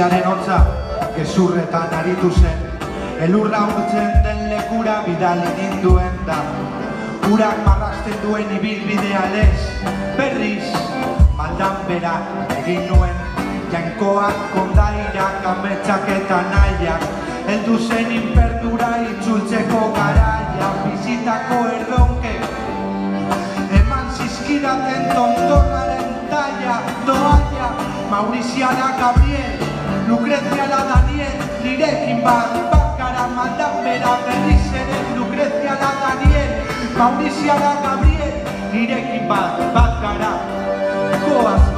Biziaren hotza, gezurretan aritu zen, elurra urtzen den lekura bidali ninduen da. Urak marrazten duen ibilbidea lez, berriz, maldan bera egin nuen. Jainkoak, kondairak, ametsak eta nahiak, heldu zen inperdura itzultzeko garaia. Bizitako erronkek, eman zizkidaten tontorraren taia, toalla. Mauriziara Gabriel, Lucreziara Daniel, nirekin bat gara maldan bera berriz ere. Lucreziara Daniel, Mauriziara Gabriel, nirekin bat gara. Goaz